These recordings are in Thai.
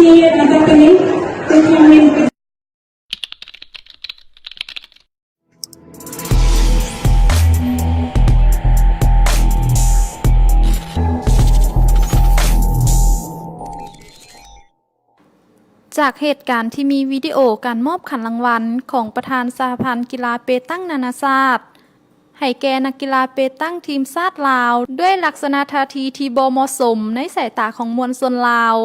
จากเหตุการณ์ที่มีวิดีโอการมอบขันรางวัลของประธานสหพันธ์กีฬาเปตังนานาชาติให้แก่นักกีฬาเปตังทีมชาติลาวด้วยลักษณะท่าทีที่บ่เหมาะสมในสายตาของมวลชนลาว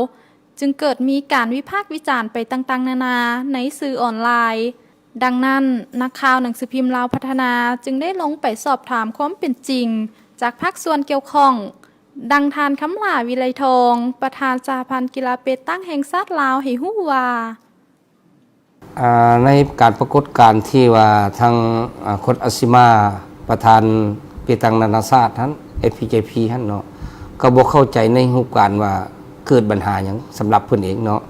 จึงเกิดมีการวิพากษ์วิจารณ์ไปต่างๆนานาในสื่อออนไลน์ดังนั้นนักข่าวหนังสือพิมพ์ลาวพัฒนาจึงได้ลงไปสอบถามความเป็นจริงจากภาคส่วนเกี่ยวข้องดังทานคำหลาวิไลทองประธานสหพันธ์กีฬาเปตังแห่งชาติลาวให้ฮู้ว่าในการปรากฏการณ์ที่ว่าทางโค้ชอัสซิมาประธานเปตังนานาชาติท่าน FPJP ท่านเนาะก็บ่เข้าใจในรูปการว่าเกิดปัญหาหยังสำหรับเพิ่นเองเนาะ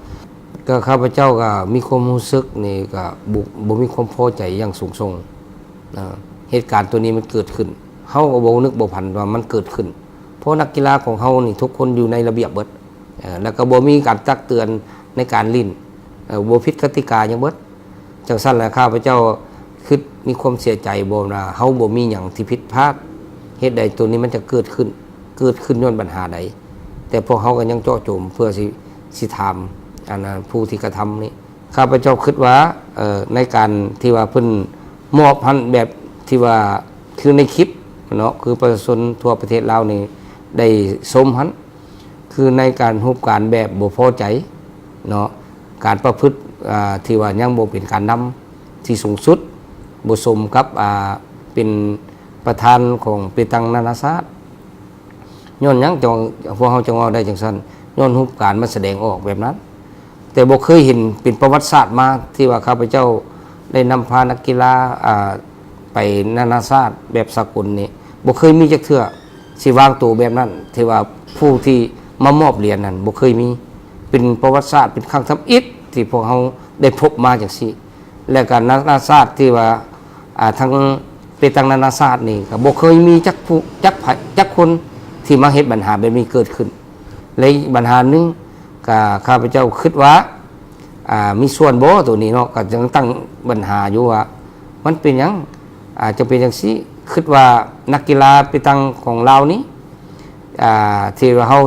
ก็ข้าพเจ้าก็มีความรู้สึกนี่ก็บ่มีความพอใจอย่างสูงส่งเหตุการณ์ตัวนี้มันเกิดขึ้นเฮาก็บ่นึกบ่พันว่ามันเกิดขึ้นเพราะนักกีฬาของเฮานี่ทุกคนอยู่ในระเบียบเบิดแล้วก็บ่มีการตักเตือนในการลิ้นบ่ผิดกติกาหยังเบิดจังซั่นแหละข้าพเจ้าคือมีความเสียใจบ่ว่าเฮาบ่มีหยังที่ผิดพลาดเหตุใดตัวนี้มันจะเกิดขึ้นย้อนปัญหาใดแต่พวกเฮาก็ยังเจาะจงเพื่อสิถามผู้ที่กระทำนี้ข้าพเจ้าคิดว่าในการที่ว่าเพิ่นมอบพันแบบที่ว่าคือในคลิปเนาะคือประชาชนทั่วประเทศลาวนี่ได้ชมหันคือในการรูปการแบบบ่พอใจเนาะการประพฤติที่ว่ายังบ่เป็นการนำที่สูงสุดบ่สมกับเป็นประธานของเปตังนานาชาติย้อนหยังจังพวกเฮาจังว่าได้จังซั่นย้อนรูปการมันแสดงออกแบบนั้นแต่บ่เคยเห็นเป็นประวัติศาสตร์มาที่ว่าข้าพเจ้าได้นำพานักกีฬาไปนานาชาติแบบสากลนี่บ่เคยมีจักเทื่อสิวางตัวแบบนั้นที่ว่าผู้ที่มามอบเหรียญนั้นบ่เคยมีเป็นประวัติศาสตร์เป็นครั้งทำอิฐที่พวกเฮาได้พบมาจังซี่และก็นานาชาติที่ว่าทั้งเปตังนานาชาตินี่ก็บ่เคยมีจักคนที่มาเฮ็ดปัญหาแบบนี้เกิดขึ้นและปัญหานึงก็ข้าพเจ้าคิดว่ามีส่วนบ่ตัวนี้เนาะก็ยังตั้งปัญหาอยู่ว่ามันเป็นหยังจะเป็นจังซี่คิดว่านักกีฬาเปตังของเรานี้ที่เฮา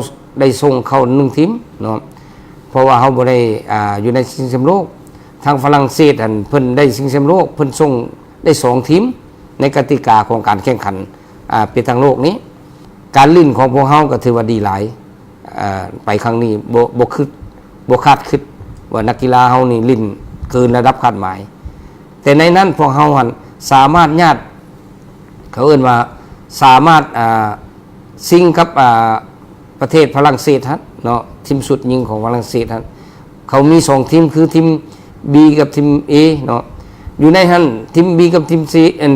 ได้ส่งเข้า1ทีมเนาะเพราะว่าเฮาบ่ได้อยู่ในชิงแชมป์โลกทางฝรั่งเศสเพิ่นได้ชิงแชมป์โลกเพิ่นส่งได้2ทีมในกติกาของการแข่งขันเปตังโลกนี้การลิ้นของพวกเฮาก็ถือว่าดีหลายไปครั้งนี้บ่คาดคิดว่านักกีฬาเฮานี่ลิ้นเกินระดับคาดหมายแต่ในนั้นพวกเฮาสามารถญาติเขาเอิ้นว่าสามารถซิงกับประเทศฝรั่งเศสฮะเนาะทีมสุดยิงของฝรั่งเศสฮะเขามี2ทีมคือทีม B กับทีม A เนาะอยู่ในนั้นทีม B กับทีม C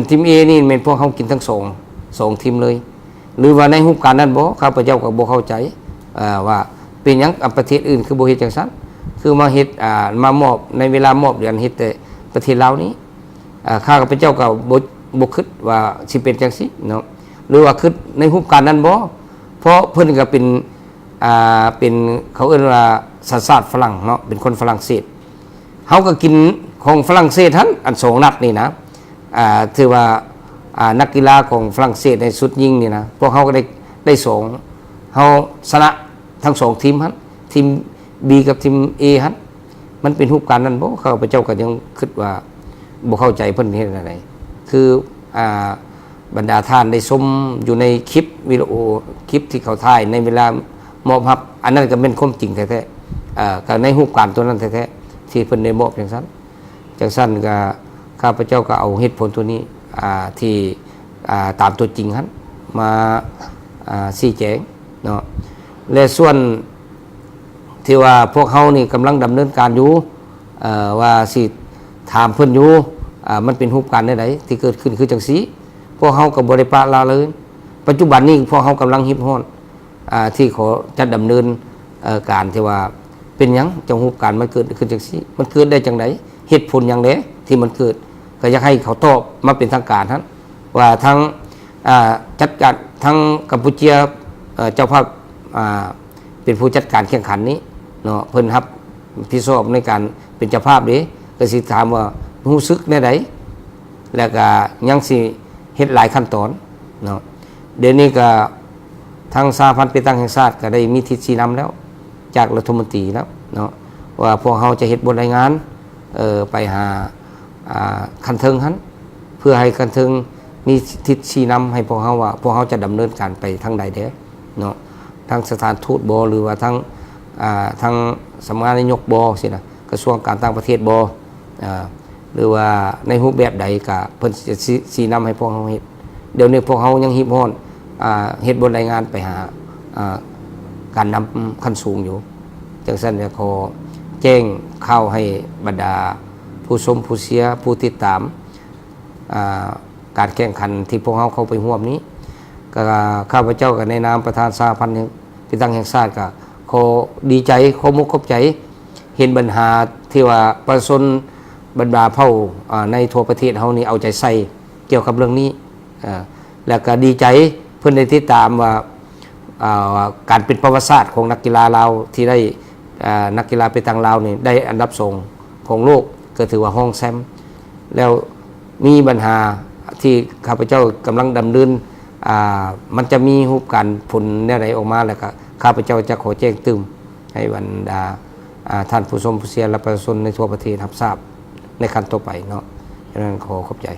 ทีม A นี่แม่นพวกเขากินทั้ง2ทีมเลยหรือว่าในรูปการนั้นบ่ข้าพเจ้าก็บ่เข้าใจว่าเป็นหยังประเทศอื่นคือบ่เฮ็ดจังซั่นคือมาเฮ็ดมามอบในเวลามอบเดือนเฮ็ดแต่ประเทศลาวนี้ข้าพเจ้าก็บ่คิดว่าสิเป็นจังซี่เนาะหรือว่าคิดในรูปการนั้นบ่เพราะเพิ่นก็เป็นเขาเอิ้นว่าสัญชาติฝรั่งเนาะเป็นคนฝรั่งเศสเฮาก็กินของฝรั่งเศสทั้งอัน2นัดนี่นะถือว่านักกีฬาของฝรั่งเศสในสุดยิงนี่นะพวกเฮาก็ได้2เฮาชนะทั้ง2ทีมฮะทีม B กับทีม A ฮะมันเป็นรูปการนั้นบ่ข้าพเจ้าก็ยังคิดว่าบ่เข้าใจเพิ่นเฮ็ดอะไรคือบรรดาท่านได้ชมอยู่ในคลิปวิดีโอคลิปที่เขาถ่ายในเวลามอบรับอันนั้นก็เป็นความจริงแท้ๆก็ในรูปการตัวนั้นแท้ๆที่เพิ่นได้มอบจังซั่นก็ข้าพเจ้าก็เอาเหตุผลตัวนี้ที่ตามตัวจริงครับมาชี้แจงเนาะและส่วนที่ว่าพวกเฮานี่กำลังดำเนินการอยู่ว่าสิถามเพิ่นอยู่มันเป็นรูปการณ์ใดๆที่เกิดขึ้นคือจังซี่พวกเฮาก็บ่ได้ปะละเลยปัจจุบันนี้พวกเฮากำลังฮิตฮอดที่ขอจัดดำเนินการที่ว่าเป็นหยังจังรูปการณ์มันเกิดขึ้นจังซี่มันเกิดได้จังไดเหตุผลหยังแลที่มันเกิดก็อยากให้เขาตอบมาเป็นทางการฮะว่าทั้งจัดการทั้งกัมพูชาเจ้าภาพเป็นผู้จัดการแข่งขันนี้เนาะเพิ่นรับ ที่ชอบในการเป็นเจ้าภาพเด้ก็สิถามว่ารู้สึกแนวใดแล้วก็ยังสิเฮ็ดหลายขั้นตอนเนาะเดี๋ยวนี้ก็ทางสหพันธ์ไปตั้งแห่งชาติก็ได้มีทิศชี้นำแล้วจากรัฐมนตรีแล้วเนาะว่าพวกเราจะเฮ็ดบทรายงานไปหาคันเทิงหันเพื่อให้คันเทิงมีทิศชี้นำให้พวกเราว่าพวกเราจะดำเนินการไปทางใดเด้เนาะทางสถานทูตบ่หรือว่าทางสำนักงานนายกบ่สินะกระทรวงการต่างประเทศบ่หรือว่าในรูปแบบใดก็เพิ่นจะชี้นำให้พวกเราเฮ็ดเดี๋ยวนี้พวกเรายังหิบฮ้อนเฮ็ดบทรายงานไปหาการนำขั้นสูงอยู่จังซั่นจะขอแจ้งข่าวให้บรรดาผู้ชมผู้เชียร์ผู้ติดตามการแข่งขันที่พวกเราเข้าไปร่วมนี้ก็ข้าพเจ้ากับในนามประธานสหพันธ์ที่ตั้งแห่งชาติก็ขอดีใจขอมุกขอบใจเห็นปัญหาที่ว่าประชาชนบรรดาเผ่าในทั่วประเทศเฮานี่เอาใจใส่เกี่ยวกับเรื่องนี้แล้วก็ดีใจเพื่อนได้ติดตามว่าการเป็นประวัติศาสตร์ของนักกีฬาลาวที่ได้นักกีฬาไปทางลาวนี่ได้อันดับ2ของโลกก็ถือว่าห้องแชมป์แล้วมีปัญหาที่ข้าพเจ้ากำลังดำเนินมันจะมีรูปการผลแนวไหนออกมาแล้วก็ข้าพเจ้าจะขอแจ้งเตือนให้บรรดาท่านผู้ชมผู้เชียร์และประชาชนในทั่วประเทศรับทราบในขั้นต่อไปเนาะฉะนั้นขอขอบใจ